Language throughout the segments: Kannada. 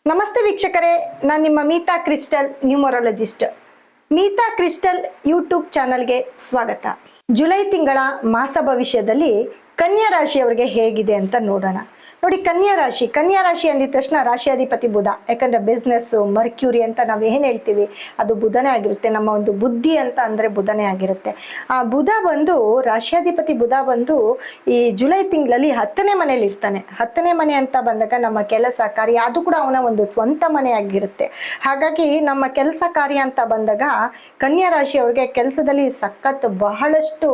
ನಮಸ್ತೆ ವೀಕ್ಷಕರೇ, ನಾನು ನಿಮ್ಮ Meeta crystal numerologist. Meeta crystal YouTube ಚಾನಲ್ಗೆ ಸ್ವಾಗತ. ಜುಲೈ ತಿಂಗಳ ಮಾಸ ಭವಿಷ್ಯದಲ್ಲಿ ಕನ್ಯಾ ರಾಶಿಯವರಿಗೆ ಹೇಗಿದೆ ಅಂತ ನೋಡೋಣ. ನೋಡಿ, ಕನ್ಯಾ ರಾಶಿ ಅಂದಿದ ತಕ್ಷಣ ರಾಶಿಯಾಧಿಪತಿ ಬುಧ. ಯಾಕಂದ್ರೆ ಬಿಸ್ನೆಸ್ ಮರ್ಕ್ಯೂರಿ ಅಂತ ನಾವು ಏನು ಹೇಳ್ತೀವಿ ಅದು ಬುಧನೇ ಆಗಿರುತ್ತೆ. ನಮ್ಮ ಒಂದು ಬುದ್ಧಿ ಅಂತ ಅಂದ್ರೆ ಬುಧನೇ ಆಗಿರುತ್ತೆ. ಆ ಬುಧ ಬಂದು ರಾಶಿಯಾಧಿಪತಿ ಬುಧ ಬಂದು ಈ ಜುಲೈ ತಿಂಗಳಲ್ಲಿ 10ನೇ ಮನೇಲಿ ಇರ್ತಾನೆ. 10ನೇ ಮನೆ ಅಂತ ಬಂದಾಗ ನಮ್ಮ ಕೆಲಸ ಕಾರ್ಯ ಅದು ಕೂಡ ಅವನ ಒಂದು ಸ್ವಂತ ಮನೆ ಆಗಿರುತ್ತೆ. ಹಾಗಾಗಿ ನಮ್ಮ ಕೆಲಸ ಕಾರ್ಯ ಅಂತ ಬಂದಾಗ ಕನ್ಯಾ ರಾಶಿಯವ್ರಿಗೆ ಕೆಲಸದಲ್ಲಿ ಸಖತ್ ಬಹಳಷ್ಟು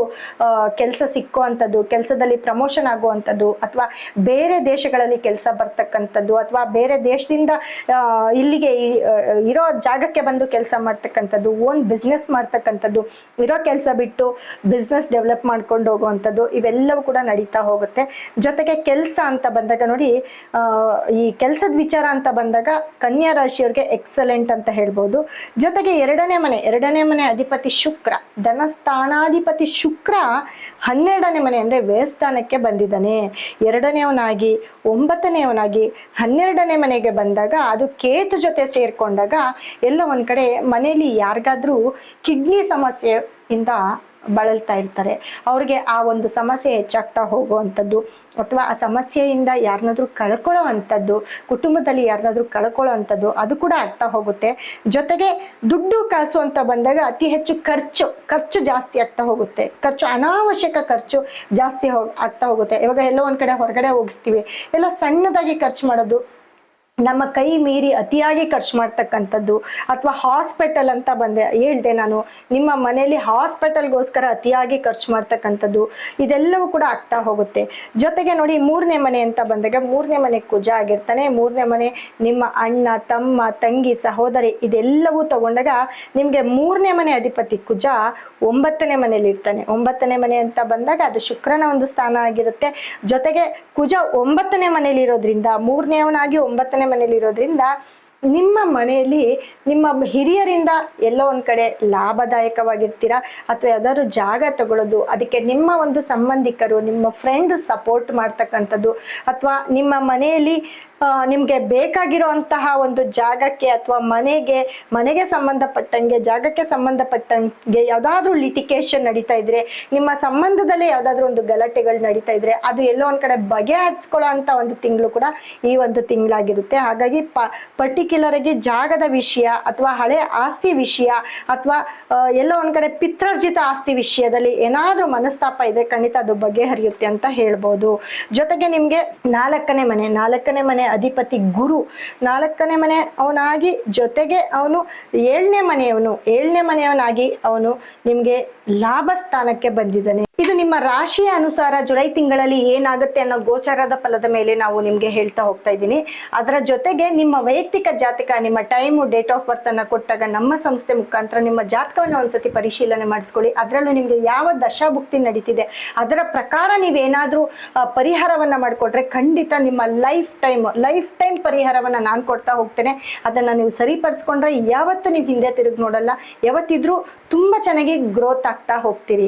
ಕೆಲಸ ಸಿಕ್ಕುವಂಥದ್ದು, ಕೆಲಸದಲ್ಲಿ ಪ್ರಮೋಷನ್ ಆಗುವಂಥದ್ದು, ಅಥವಾ ಬೇರೆ ದೇಶಗಳಲ್ಲಿ ಕೆಲಸ ಬರ್ತಕ್ಕಂಥದ್ದು, ಅಥವಾ ಬೇರೆ ದೇಶದಿಂದ ಇಲ್ಲಿಗೆ ಇರೋ ಜಾಗಕ್ಕೆ ಬಂದು ಕೆಲಸ ಮಾಡ್ತಕ್ಕಂಥದ್ದು, ಓನ್ ಬಿಸ್ನೆಸ್ ಮಾಡ್ತಕ್ಕಂಥದ್ದು, ಇರೋ ಕೆಲಸ ಬಿಟ್ಟು ಬಿಸ್ನೆಸ್ ಡೆವಲಪ್ ಮಾಡ್ಕೊಂಡು ಹೋಗುವಂಥದ್ದು, ಇವೆಲ್ಲವೂ ಕೂಡ ನಡೀತಾ ಹೋಗುತ್ತೆ. ಜೊತೆಗೆ ಕೆಲಸ ಅಂತ ಬಂದಾಗ ನೋಡಿ, ಈ ಕೆಲಸದ ವಿಚಾರ ಅಂತ ಬಂದಾಗ ಕನ್ಯಾ ರಾಶಿಯವ್ರಿಗೆ ಎಕ್ಸಲೆಂಟ್ ಅಂತ ಹೇಳ್ಬೋದು. ಜೊತೆಗೆ ಎರಡನೇ ಮನೆ ಅಧಿಪತಿ ಶುಕ್ರ, ಧನಸ್ಥಾನಾಧಿಪತಿ ಶುಕ್ರ 12ನೇ ಮನೆ ಅಂದ್ರೆ ವ್ಯಯಸ್ಥಾನಕ್ಕೆ ಬಂದಿದ್ದಾನೆ. ಎರಡನೇವನಾಗಿ 9ನೇವನಾಗಿ 12ನೇ ಮನೆಗೆ ಬಂದಾಗ ಅದು ಕೇತು ಜೊತೆ ಸೇರ್ಕೊಂಡಾಗ ಎಲ್ಲ ಒಂದ್ ಕಡೆ ಮನೆಯಲ್ಲಿ ಯಾರಿಗಾದ್ರೂ ಕಿಡ್ನಿ ಸಮಸ್ಯೆಯಿಂದ ಬಳಲ್ತಾ ಇರ್ತಾರೆ. ಅವ್ರಿಗೆ ಆ ಒಂದು ಸಮಸ್ಯೆ ಹೆಚ್ಚಾಗ್ತಾ ಹೋಗುವಂಥದ್ದು, ಅಥವಾ ಆ ಸಮಸ್ಯೆಯಿಂದ ಯಾರನ್ನಾದ್ರೂ ಕಳ್ಕೊಳ್ಳೋ ಅಂಥದ್ದು, ಕುಟುಂಬದಲ್ಲಿ ಯಾರನ್ನಾದ್ರೂ ಕಳ್ಕೊಳ್ಳೋ ಅಂಥದ್ದು ಅದು ಕೂಡ ಆಗ್ತಾ ಹೋಗುತ್ತೆ. ಜೊತೆಗೆ ದುಡ್ಡು ಕಾಸು ಅಂತ ಬಂದಾಗ ಅತಿ ಹೆಚ್ಚು ಖರ್ಚು ಜಾಸ್ತಿ ಆಗ್ತಾ ಹೋಗುತ್ತೆ. ಅನಾವಶ್ಯಕ ಖರ್ಚು ಜಾಸ್ತಿ ಆಗ್ತಾ ಹೋಗುತ್ತೆ. ಇವಾಗ ಎಲ್ಲೋ ಒಂದ್ ಕಡೆ ಹೊರಗಡೆ ಹೋಗಿರ್ತೀವಿ, ಎಲ್ಲ ಸಣ್ಣದಾಗಿ ಖರ್ಚು ಮಾಡೋದು, ನಮ್ಮ ಕೈ ಮೀರಿ ಅತಿಯಾಗಿ ಖರ್ಚು ಮಾಡ್ತಕ್ಕಂಥದ್ದು, ಅಥವಾ ಹಾಸ್ಪಿಟಲ್ ಅಂತ ಹೇಳ್ದೆ ನಾನು, ನಿಮ್ಮ ಮನೆಯಲ್ಲಿ ಹಾಸ್ಪಿಟಲ್ಗೋಸ್ಕರ ಅತಿಯಾಗಿ ಖರ್ಚು ಮಾಡ್ತಕ್ಕಂಥದ್ದು, ಇದೆಲ್ಲವೂ ಕೂಡ ಆಗ್ತಾ ಹೋಗುತ್ತೆ. ಜೊತೆಗೆ ನೋಡಿ, 3ನೇ ಮನೆ ಅಂತ ಬಂದಾಗ 3ನೇ ಮನೆ ಕುಜ ಆಗಿರ್ತಾನೆ. 3ನೇ ಮನೆ ನಿಮ್ಮ ಅಣ್ಣ ತಮ್ಮ ತಂಗಿ ಸಹೋದರಿ ಇದೆಲ್ಲವೂ ತಗೊಂಡಾಗ ನಿಮ್ಗೆ 3ನೇ ಮನೆ ಅಧಿಪತಿ ಕುಜ 9ನೇ ಮನೆಯಲ್ಲಿ ಇರ್ತಾನೆ. 9ನೇ ಮನೆ ಅಂತ ಬಂದಾಗ ಅದು ಶುಕ್ರನ ಒಂದು ಸ್ಥಾನ ಆಗಿರುತ್ತೆ. ಜೊತೆಗೆ ಕುಜ 9ನೇ ಮನೆಯಲ್ಲಿ ಇರೋದ್ರಿಂದ, 3ನೇವನಾಗಿ 9ನೇ ಮನೆಯಲ್ಲಿ ಇರೋದ್ರಿಂದ ನಿಮ್ಮ ಮನೆಯಲ್ಲಿ ನಿಮ್ಮ ಹಿರಿಯರಿಂದ ಎಲ್ಲೋ ಒಂದ್ ಕಡೆ ಲಾಭದಾಯಕವಾಗಿರ್ತೀರಾ, ಅಥವಾ ಯಾವ್ದಾದ್ರು ಜಾಗ ತಗೊಳ್ಳೋದು, ಅದಕ್ಕೆ ನಿಮ್ಮ ಒಂದು ಸಂಬಂಧಿಕರು ನಿಮ್ಮ ಫ್ರೆಂಡ್ ಸಪೋರ್ಟ್ ಮಾಡ್ತಕ್ಕಂಥದ್ದು, ಅಥವಾ ನಿಮ್ಮ ಮನೆಯಲ್ಲಿ ನಿಮ್ಗೆ ಬೇಕಾಗಿರುವಂತಹ ಒಂದು ಜಾಗಕ್ಕೆ ಅಥವಾ ಮನೆಗೆ ಸಂಬಂಧಪಟ್ಟಂಗೆ, ಜಾಗಕ್ಕೆ ಸಂಬಂಧಪಟ್ಟಂಗೆ ಯಾವ್ದಾದ್ರು ಲಿಟಿಗೇಷನ್ ನಡೀತಾ ಇದ್ರೆ, ನಿಮ್ಮ ಸಂಬಂಧದಲ್ಲೇ ಯಾವ್ದಾದ್ರು ಒಂದು ಗಲಾಟೆಗಳು ನಡೀತಾ ಇದ್ರೆ ಅದು ಎಲ್ಲೋ ಒಂದ್ ಕಡೆ ಬಗೆಹರಿಸ್ಕೊಳ್ಳೋ ಅಂತ ಒಂದು ತಿಂಗಳು ಕೂಡ ಈ ಒಂದು ತಿಂಗಳಾಗಿರುತ್ತೆ. ಹಾಗಾಗಿ ಪರ್ಟಿಕ್ಯುಲರ್ ಆಗಿ ಜಾಗದ ವಿಷಯ, ಅಥವಾ ಹಳೆ ಆಸ್ತಿ ವಿಷಯ, ಅಥವಾ ಎಲ್ಲೋ ಒಂದ್ ಕಡೆ ಪಿತ್ರಾರ್ಜಿತ ಆಸ್ತಿ ವಿಷಯದಲ್ಲಿ ಏನಾದ್ರೂ ಮನಸ್ತಾಪ ಇದ್ರೆ ಖಂಡಿತ ಅದು ಬಗೆಹರಿಯುತ್ತೆ ಅಂತ ಹೇಳ್ಬೋದು. ಜೊತೆಗೆ ನಿಮ್ಗೆ 4ನೇ ಮನೆ ಅಧಿಪತಿ ಗುರು, 4ನೇ ಮನೆ ಅವನಾಗಿ, ಜೊತೆಗೆ ಅವನು 7ನೇ ಮನೆಯವನಾಗಿ ಅವನು ನಿಮ್ಗೆ ಲಾಭ ಸ್ಥಾನಕ್ಕೆ ಬಂದಿದ್ದಾನೆ. ಇದು ನಿಮ್ಮ ರಾಶಿಯ ಅನುಸಾರ ಜುಲೈ ತಿಂಗಳಲ್ಲಿ ಏನಾಗುತ್ತೆ ಅನ್ನೋ ಗೋಚಾರದ ಫಲದ ಮೇಲೆ ನಾವು ನಿಮ್ಗೆ ಹೇಳ್ತಾ ಹೋಗ್ತಾ ಇದ್ದೀನಿ. ಅದರ ಜೊತೆಗೆ ನಿಮ್ಮ ವೈಯಕ್ತಿಕ ಜಾತಕ, ನಿಮ್ಮ ಟೈಮು, ಡೇಟ್ ಆಫ್ ಬರ್ತ್ ಅನ್ನ ಕೊಟ್ಟಾಗ ನಮ್ಮ ಸಂಸ್ಥೆ ಮುಖಾಂತರ ನಿಮ್ಮ ಜಾತಕವನ್ನು ಒಂದ್ಸತಿ ಪರಿಶೀಲನೆ ಮಾಡಿಸ್ಕೊಳ್ಳಿ. ಅದರಲ್ಲೂ ನಿಮ್ಗೆ ಯಾವ ದಶಾಭುಕ್ತಿ ನಡೀತಿದೆ ಅದರ ಪ್ರಕಾರ ನೀವೇನಾದ್ರೂ ಪರಿಹಾರವನ್ನ ಮಾಡಿಕೊಟ್ರೆ ಖಂಡಿತ ನಿಮ್ಮ ಲೈಫ್ ಟೈಮ್ ಪರಿಹಾರವನ್ನ ನಾನು ಕೊಡ್ತಾ ಹೋಗ್ತೇನೆ. ಅದನ್ನ ನೀವು ಸರಿಪಡಿಸ್ಕೊಂಡ್ರೆ ಯಾವತ್ತೂ ನೀವು ಹಿಂದೆ ತಿರುಗಿ ನೋಡಲ್ಲ, ಯಾವತ್ತಿದ್ರೂ ತುಂಬಾ ಚೆನ್ನಾಗಿ ಗ್ರೋತ್ ಆಗ್ತಾ ಹೋಗ್ತೀರಿ.